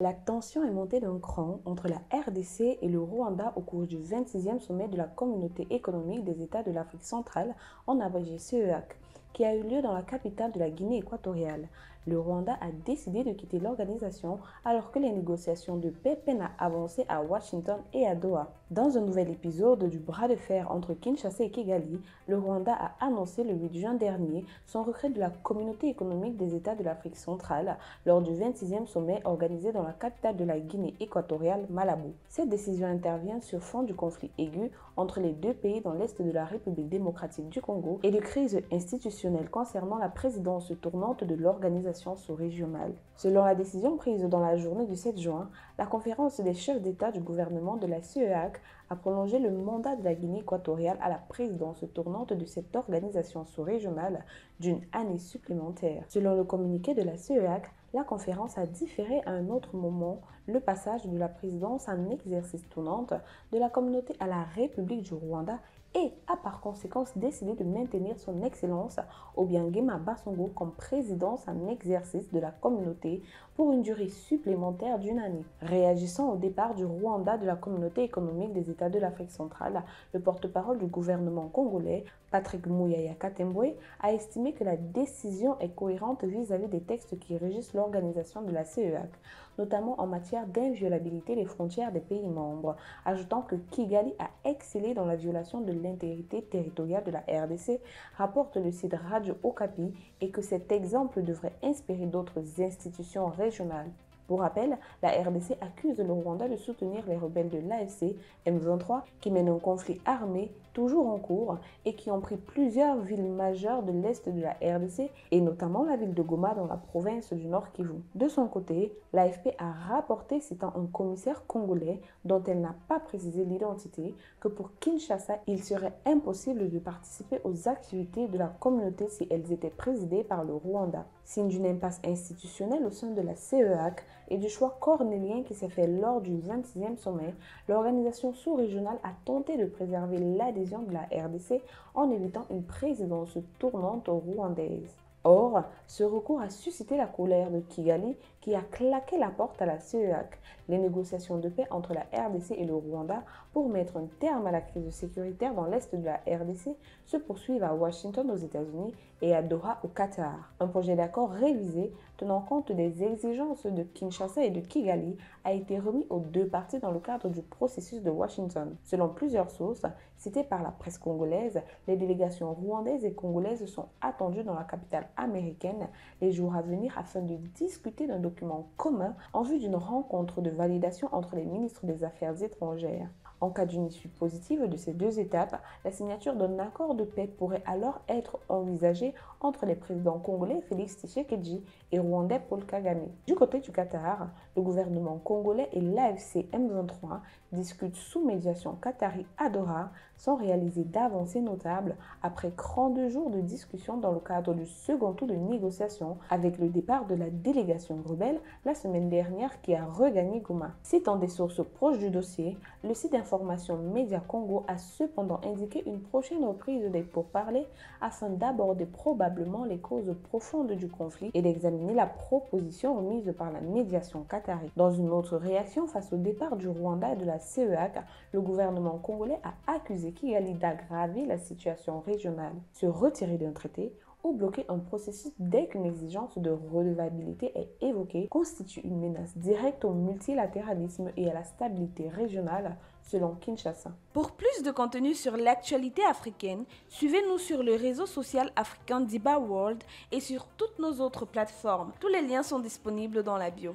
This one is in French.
La tension est montée d'un cran entre la RDC et le Rwanda au cours du 26e sommet de la Communauté économique des États de l'Afrique centrale, en abrégé CEAC, qui a eu lieu dans la capitale de la Guinée équatoriale. Le Rwanda a décidé de quitter l'organisation alors que les négociations de paix peinent à avancer à Washington et à Doha. Dans un nouvel épisode du bras de fer entre Kinshasa et Kigali, le Rwanda a annoncé le 8 juin dernier son retrait de la Communauté économique des États de l'Afrique centrale lors du 26e sommet organisé dans la capitale de la Guinée équatoriale, Malabo. Cette décision intervient sur fond du conflit aigu entre les deux pays dans l'est de la République démocratique du Congo et de crise institutionnelle concernant la présidence tournante de l'organisation sous-régionale. Selon la décision prise dans la journée du 7 juin, la conférence des chefs d'État du gouvernement de la CEAC a prolongé le mandat de la Guinée équatoriale à la présidence tournante de cette organisation sous-régionale d'une année supplémentaire. Selon le communiqué de la CEAC, la conférence a différé à un autre moment le passage de la présidence en exercice tournante de la communauté à la République du Rwanda et a par conséquent décidé de maintenir son Excellence Obiangema Bassongo comme présidence en exercice de la communauté pour une durée supplémentaire d'une année. Réagissant au départ du Rwanda de la Communauté économique des États de l'Afrique centrale, le porte-parole du gouvernement congolais, Patrick Muyaya Katembwe, a estimé que la décision est cohérente vis-à-vis des textes qui régissent l'organisation de la CEAC, notamment en matière d'inviolabilité des frontières des pays membres, ajoutant que Kigali a excellé dans la violation de l'intégrité territoriale de la RDC, rapporte le site Radio Okapi, et que cet exemple devrait inspirer d'autres institutions régionales. Pour rappel, la RDC accuse le Rwanda de soutenir les rebelles de l'AFC M23 qui mènent un conflit armé toujours en cours et qui ont pris plusieurs villes majeures de l'est de la RDC et notamment la ville de Goma dans la province du Nord Kivu. De son côté, l'AFP a rapporté, citant un commissaire congolais dont elle n'a pas précisé l'identité, que pour Kinshasa, il serait impossible de participer aux activités de la communauté si elles étaient présidées par le Rwanda. Signe d'une impasse institutionnelle au sein de la CEAC et du choix cornélien qui s'est fait lors du 26e sommet, l'organisation sous-régionale a tenté de préserver l'adhésion de la RDC en évitant une présidence tournante rwandaise. Or, ce recours a suscité la colère de Kigali qui a claqué la porte à la CEAC. Les négociations de paix entre la RDC et le Rwanda pour mettre un terme à la crise sécuritaire dans l'est de la RDC se poursuivent à Washington aux États-Unis et à Doha au Qatar. Un projet d'accord révisé tenant compte des exigences de Kinshasa et de Kigali a été remis aux deux parties dans le cadre du processus de Washington. Selon plusieurs sources citées par la presse congolaise, les délégations rwandaises et congolaises sont attendues dans la capitale américaine les jours à venir afin de discuter d'un document commun en vue d'une rencontre de validation entre les ministres des Affaires étrangères. En cas d'une issue positive de ces deux étapes, la signature d'un accord de paix pourrait alors être envisagée entre les présidents congolais Félix Tshisekedi et rwandais Paul Kagame. Du côté du Qatar, le gouvernement congolais et l'AFC M23 discutent sous médiation qatari à Doha sans réaliser d'avancées notables après 32 jours de discussion dans le cadre du second tour de négociation avec le départ de la délégation rebelle la semaine dernière qui a regagné Goma. Citant des sources proches du dossier, le site d'information Média Congo a cependant indiqué une prochaine reprise des pourparlers afin d'aborder probablement les causes profondes du conflit et d'examiner la proposition remise par la médiation qatari. Dans une autre réaction face au départ du Rwanda et de la CEAC, le gouvernement congolais a accusé Kigali d'aggraver la situation régionale, se retirer d'un traité ou bloquer un processus dès qu'une exigence de redevabilité est évoquée constitue une menace directe au multilatéralisme et à la stabilité régionale, selon Kinshasa. Pour plus de contenu sur l'actualité africaine, suivez-nous sur le réseau social africain Diba World et sur toutes nos autres plateformes. Tous les liens sont disponibles dans la bio.